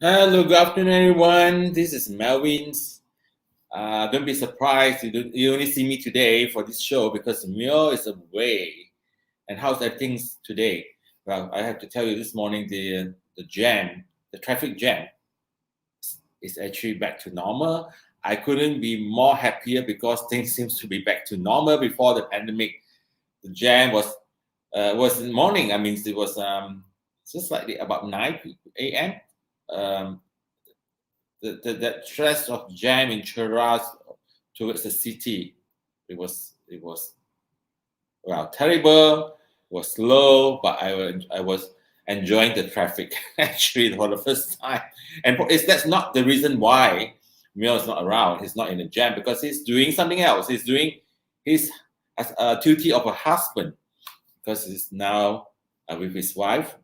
Hello, good afternoon, everyone. This is Melvin's. Don't be surprised you only see me today for this show because Mio is away. And how's everything today? Well, I have to tell you this morning the jam, the traffic jam, is actually back to normal. I couldn't be more happier because things seems to be back to normal before the pandemic. The jam was in the morning. I mean, it was just slightly about 9 a.m. Um, that stretch of jam in Cheras towards the city, it was well terrible. It was slow, but I was enjoying the traffic actually for the first time. And that's not the reason why Mio is not around. He's not in the jam because he's doing something else. He's doing his as a duty of a husband because he's now with his wife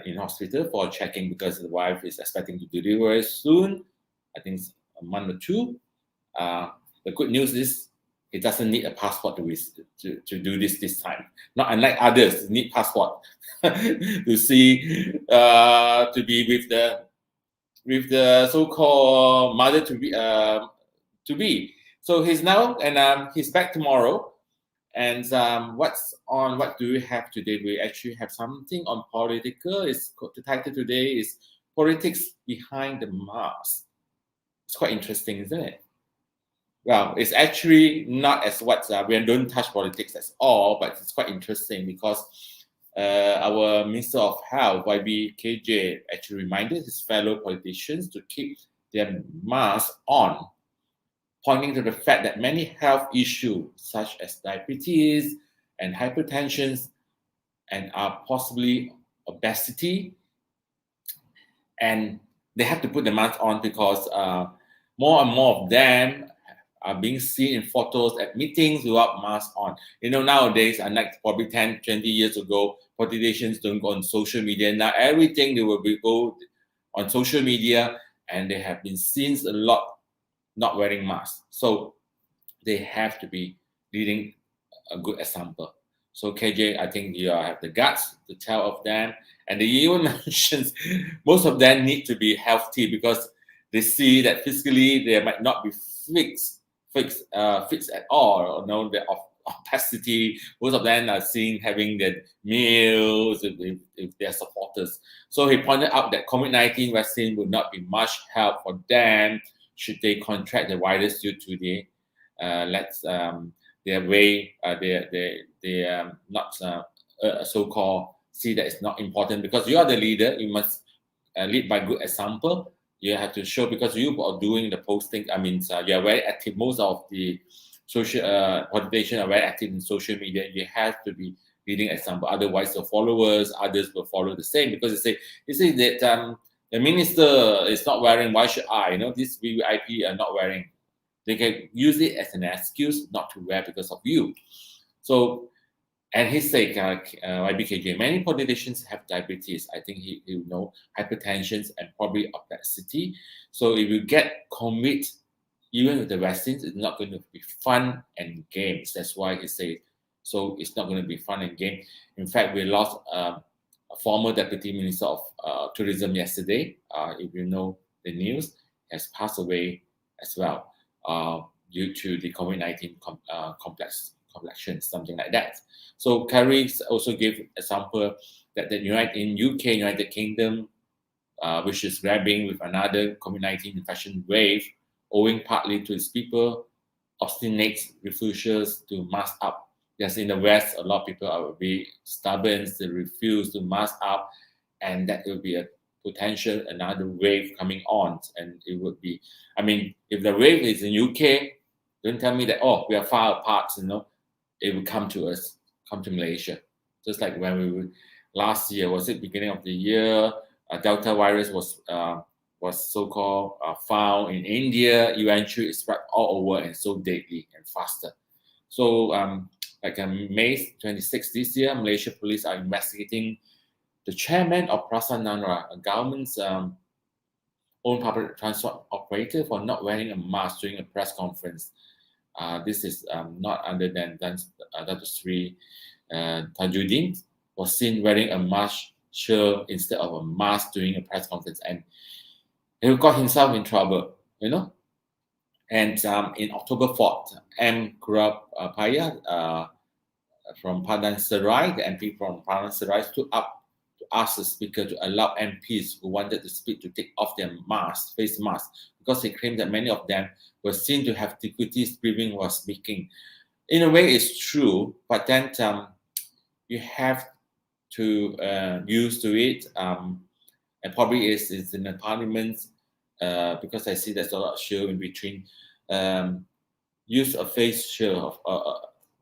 in hospital for checking because the wife is expecting to deliver soon. I think it's a month or two. The good news is he doesn't need a passport to do this time. Not unlike others, need passport to see to be with the so-called mother to be. So he's now and he's back tomorrow. And what do we have today? We actually have something on political. The title today is Politics Behind the Mask. It's quite interesting, isn't it? Well, it's actually not as we don't touch politics at all, but it's quite interesting because our Minister of Health, YBKJ, actually reminded his fellow politicians to keep their masks on, pointing to the fact that many health issues such as diabetes and hypertension and possibly obesity, and they have to put the mask on because more and more of them are being seen in photos at meetings without masks on. Nowadays, unlike probably 10, 20 years ago, politicians don't go on social media. Now everything they will go on social media, and they have been seen a lot not wearing masks. So they have to be leading a good example. So KJ, I think you have the guts to tell of them. And they even mentions most of them need to be healthy because they see that physically they might not be fixed at all, or know the opacity. Most of them are seen having their meals with their supporters. So he pointed out that COVID-19 vaccine would not be much help for them should they contract the virus due to their way they not so-called see that it's not important because you are the leader. You must lead by good example. You have to show because you are doing the posting. I mean, you are very active. Most of the social politicians are very active in social media. You have to be leading example. Otherwise, the followers, others will follow the same because they say that the minister is not wearing. Why should I? This VVIP are not wearing. They can use it as an excuse not to wear because of you. So, and he said, YBKJ, many politicians have diabetes. I think he will know hypertension and probably obesity. So if you get COVID, even with the vaccines, it's not going to be fun and games. That's why he said, so it's not going to be fun and game. In fact, we lost a former deputy minister of tourism yesterday. If you know the news, has passed away as well due to the COVID-19 complexion, something like that. So Kerry also gave example that in UK, United Kingdom, which is grappling with another COVID-19 infection wave, owing partly to its people obstinate refusals to mask up. Yes, in the West, a lot of people are very stubborn, they refuse to mask up, and that will be a potential another wave coming on. And it would be, I mean, if the wave is in UK, don't tell me that, we are far apart, it will come to us, come to Malaysia. Just like when we were last year, was it beginning of the year, Delta virus was so-called found in India, eventually it spread all over and so deadly and faster. So like May 26 this year, Malaysia police are investigating the chairman of Prasanara, a government's own public transport operator, for not wearing a mask during a press conference. This is not other than Dr. Sri Tajuddin was seen wearing a mask shirt instead of a mask during a press conference. And he got himself in trouble, you know. And in October 4th, M. Kurapaya from Padang Serai, the MP from Padang Serai, stood up to ask the speaker to allow MPs who wanted to speak to take off their masks, face masks, because he claimed that many of them were seen to have difficulties breathing while speaking. In a way, it's true, but then you have to use to it, and probably it's in the parliament, because I see there's a lot of show in between. Use a face shield,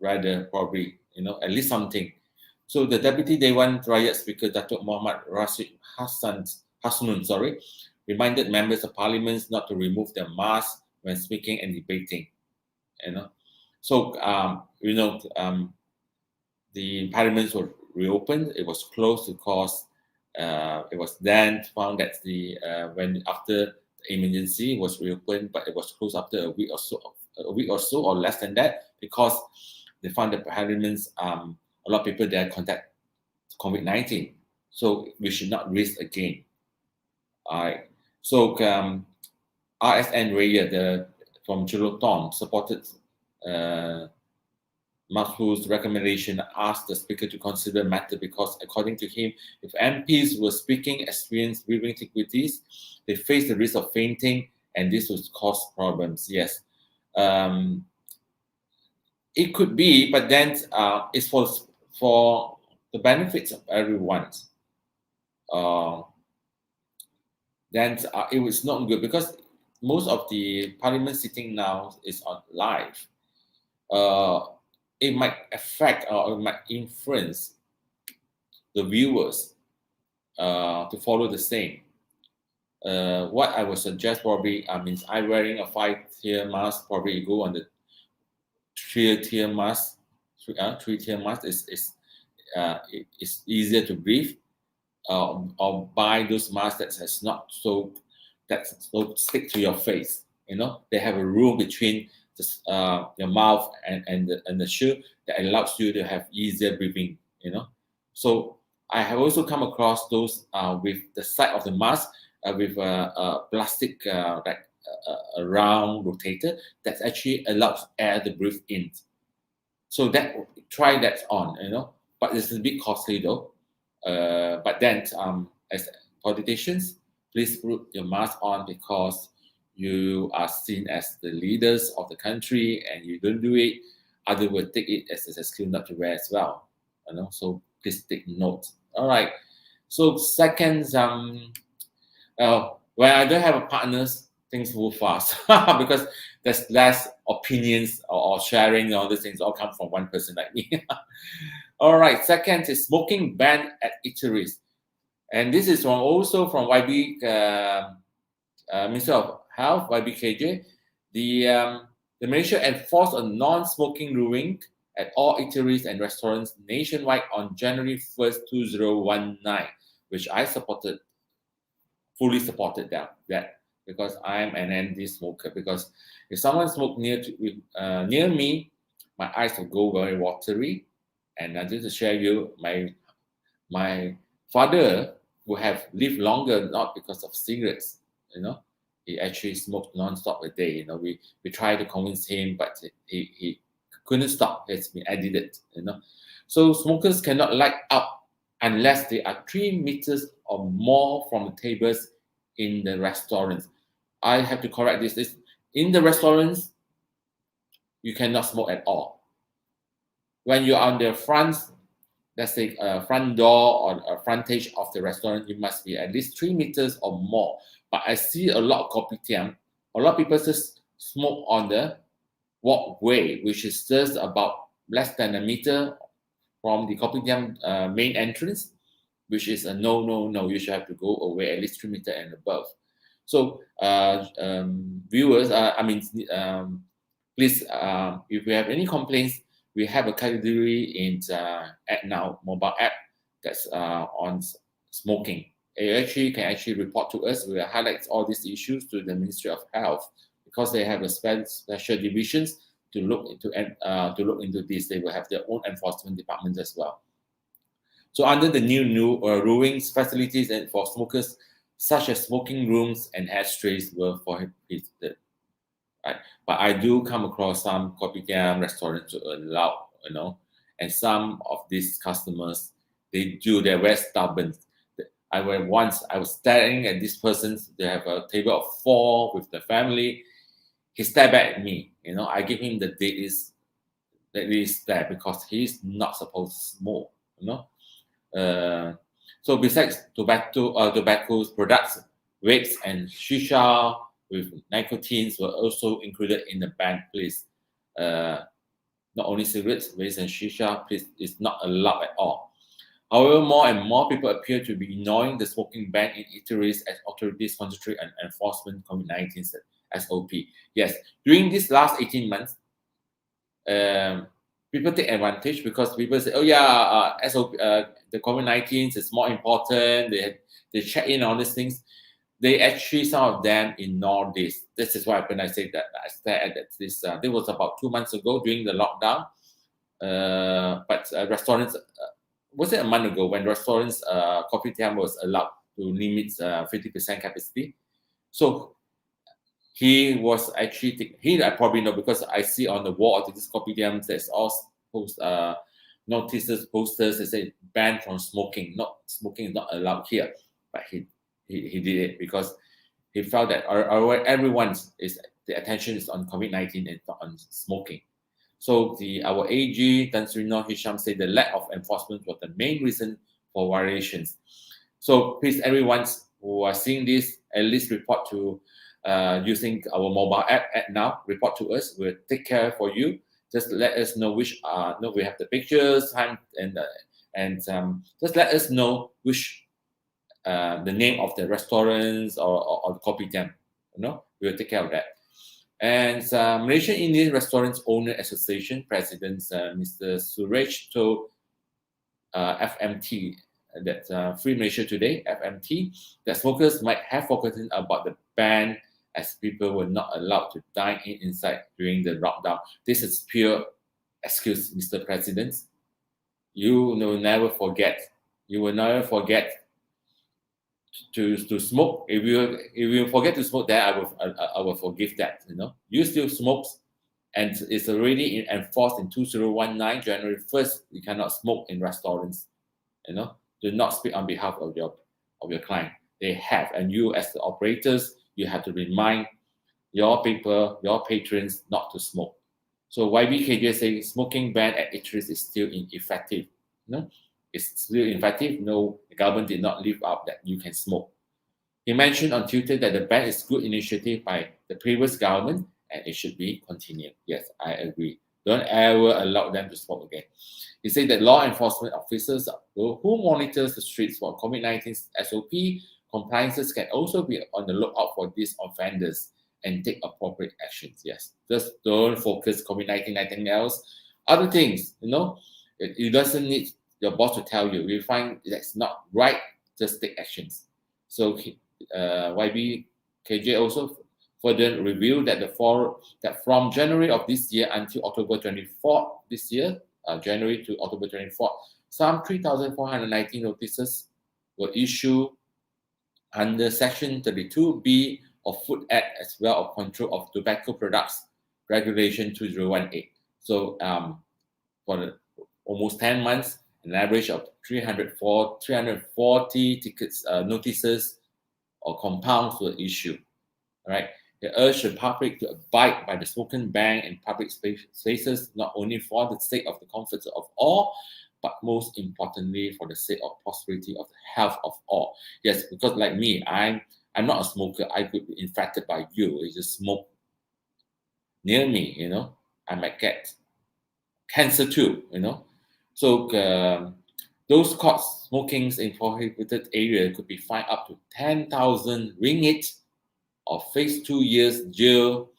rather probably, you know, at least something. So the Deputy Dewan Rakyat Speaker Datuk Muhammad Rashid Hasnun, reminded members of Parliament not to remove their masks when speaking and debating. You know, so the Parliament was reopened. It was closed because it was then found that when after the emergency was reopened, but it was closed after a week or so, or less than that, because they found that Parliament's a lot of people there contact COVID-19, so we should not risk again. All right. So RSN Raya from Jeloton supported Mahfouz's recommendation, asked the speaker to consider the matter because, according to him, if MPs were speaking experienced breathing difficulties, they face the risk of fainting, and this would cause problems. Yes, it could be, but then it's for the benefits of everyone. Then it was not good because most of the parliament sitting now is on live. It might affect or it might influence the viewers to follow the same. What I would suggest probably means I wearing a 5-tier mask, probably go on the 3-tier mask. 3-tier mask is easier to breathe, or buy those masks that don't stick to your face. You know, they have a room between your mouth and the shoe that allows you to have easier breathing. You know, so I have also come across those with the side of the mask with a plastic like a round rotator that actually allows air to breathe in. So try that on, you know, but it's a bit costly though. But then, as politicians, please put your mask on because you are seen as the leaders of the country, and you don't do it, others will take it as an excuse not to wear as well. You know, so please take note. All right. So second, when I don't have a partners, things move fast because there's less opinions or sharing, and all these things all come from one person like me. All right. Second is smoking ban at eateries, and this is also from YB Minister of Health, YBKJ. The Malaysia enforced a non-smoking ruling at all eateries and restaurants nationwide on January 1st, 2019, which I fully supported that because I'm an anti-smoker. Because if someone smoked near me, my eyes will go very watery. And just to share you, my father would have lived longer not because of cigarettes. You know, he actually smoked non-stop a day. You know, we tried to convince him, but he couldn't stop. It's been addicted. You know, so smokers cannot light up unless they are 3 meters or more from the tables in the restaurants. I have to correct this. In the restaurants, you cannot smoke at all. When you're on the front, let's say front door or frontage of the restaurant, you must be at least 3 meters or more. But I see a lot of kopitiam, a lot of people just smoke on the walkway, which is just about less than a meter from the kopitiam main entrance, which is a no. You should have to go away at least 3 meters and above. So viewers, please, if you have any complaints, we have a category in ACTnow mobile app that's on smoking. You can report to us. We highlight all these issues to the Ministry of Health because they have a special divisions to look into this. They will have their own enforcement departments as well. So under the new rulings, facilities and for smokers such as smoking rooms and ashtrays were prohibited. Right? But I do come across some kopitiam restaurants to allow, and some of these customers, they're very stubborn. I was staring at this person. They have a table of 4 with the family. He stared back at me. I give him the deadly stare because he's not supposed to smoke. So besides tobacco products, vapes and shisha with nicotines were also included in the banned list. Not only cigarettes, vapes and shisha is not allowed at all. However, more and more people appear to be ignoring the smoking ban in eateries as authorities concentrate on enforcement COVID-19 SOP. Yes, during these last 18 months, people take advantage because people say, "Oh yeah, SOP, the COVID-19 is more important." They check in on these things. They actually, some of them ignore this. This is what happened. I say that I stared at this. This was about 2 months ago during the lockdown. But restaurants, was it a month ago when restaurants, kopitiam was allowed to limit 50% capacity? So he was actually, I probably know because I see on the wall of this kopitiam, there's all notices, posters that say banned from smoking. Smoking is not allowed here. But he did it because he felt that the attention is on COVID-19 and not on smoking. So our AG, Tan Sri Nur Hisham, said the lack of enforcement was the main reason for violations. So please, everyone who are seeing this, at least report to using our mobile app ACTnow. Report to us. We'll take care for you. Just let us know which we have the pictures, time, and just let us know which the name of the restaurants or the kopitiam. We'll take care of that. And Malaysian Indian Restaurants Owner Association President Mr. Suresh told FMT that Free Malaysia Today, FMT, that smokers might have forgotten about the ban as people were not allowed to dine inside during the lockdown. This is pure excuse, Mr. President. You will never forget. You will never forget to smoke. If you forget to smoke, then I will forgive that. You still smoke, and it's already enforced in 2019 January 1st. You cannot smoke in restaurants. Do not speak on behalf of your client. They have, and you as the operators, you have to remind your people, your patrons, not to smoke. So YBKJ saying smoking ban at eateries is still ineffective. It's still ineffective. No, the government did not leave out that you can smoke. He mentioned on Twitter that the ban is a good initiative by the previous government and it should be continued. Yes, I agree. Don't ever allow them to smoke again. He said that law enforcement officers who monitors the streets for COVID-19 SOP compliances can also be on the lookout for these offenders and take appropriate actions. Yes, just don't focus COVID-19, nothing else. Other things, it doesn't need your boss to tell you. We find that's not right, just take actions. So YBKJ also further revealed that from January of this year until October 24th this year, January to October 24th, some 3,419 notices were issued under Section 32B of Food Act as well of Control of Tobacco Products Regulation 2018. So for almost 10 months, an average of 340 tickets, notices or compounds were issued. All right. They urge the public to abide by the smoking ban in public spaces, not only for the sake of the comfort of all, but most importantly for the sake of prosperity of the health of all. Yes, because like me, I'm not a smoker. I could be infected by you. If you smoke near me, I might get cancer too. So those caught smoking in prohibited area could be fined up to 10,000 ringgit or face 2 years jail,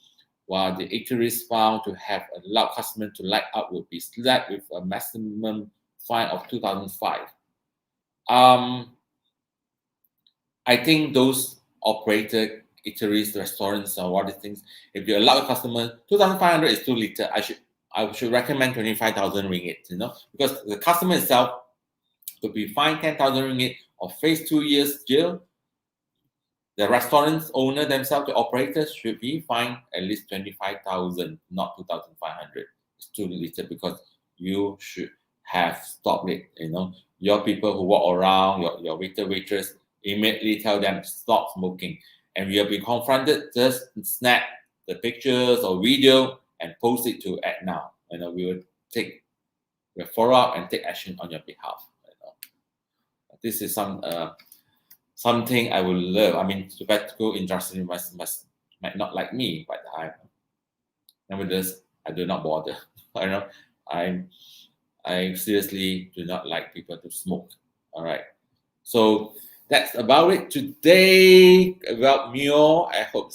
while the eateries found to have allowed customers to light up would be slapped with a maximum fine of 2,005. I think those operator eateries, restaurants, or what things, if you allow a customer, 2,500 is too little. I should recommend 25,000 ringgit, because the customer itself could be fined 10,000 ringgit or face 2 years jail, the restaurants owner themselves, the operators, should be fined at least 25,000, not 2,500. It's too little because you should have stopped it. Your people who walk around, your waiter, waitress, immediately tell them stop smoking. And we have been confronted, just snap the pictures or video and post it to ACTnow. We will follow up and take action on your behalf. This is something I would love. I mean, tobacco industry might not like me, but nevertheless, I do not bother. I seriously do not like people to smoke. All right. So that's about it today about Mio. I hope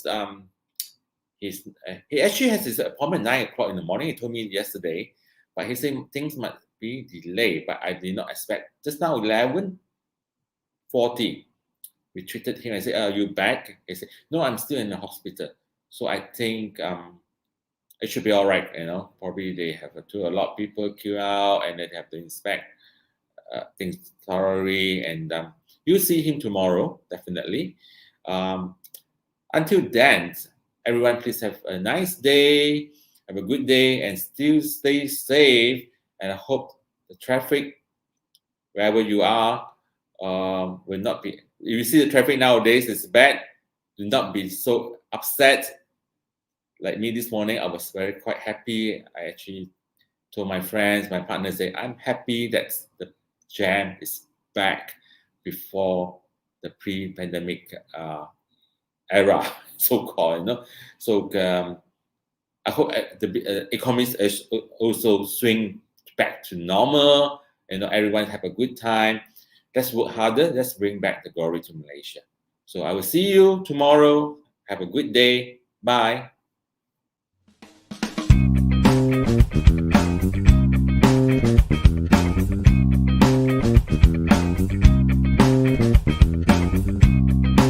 he actually has his appointment 9 o'clock in the morning. He told me yesterday, but he said things might be delayed, but I did not expect. Just now 11:40, we treated him. I said, "Are you back?" He said, "No, I'm still in the hospital." So I think it should be all right. Probably they have a lot of people queue out, and then they have to inspect things thoroughly. And you'll see him tomorrow, definitely. Until then, everyone, please have a nice day, have a good day, and still stay safe. And I hope the traffic, wherever you are, will not be. If you see the traffic nowadays is bad, do not be so upset. Like me this morning, I was quite happy. I actually told my friends, my partners, say I'm happy that the jam is back before the pre-pandemic era, so-called. So I hope the economies also swing back to normal. Everyone have a good time. Let's work harder. Let's bring back the glory to Malaysia. So I will see you tomorrow. Have a good day. Bye.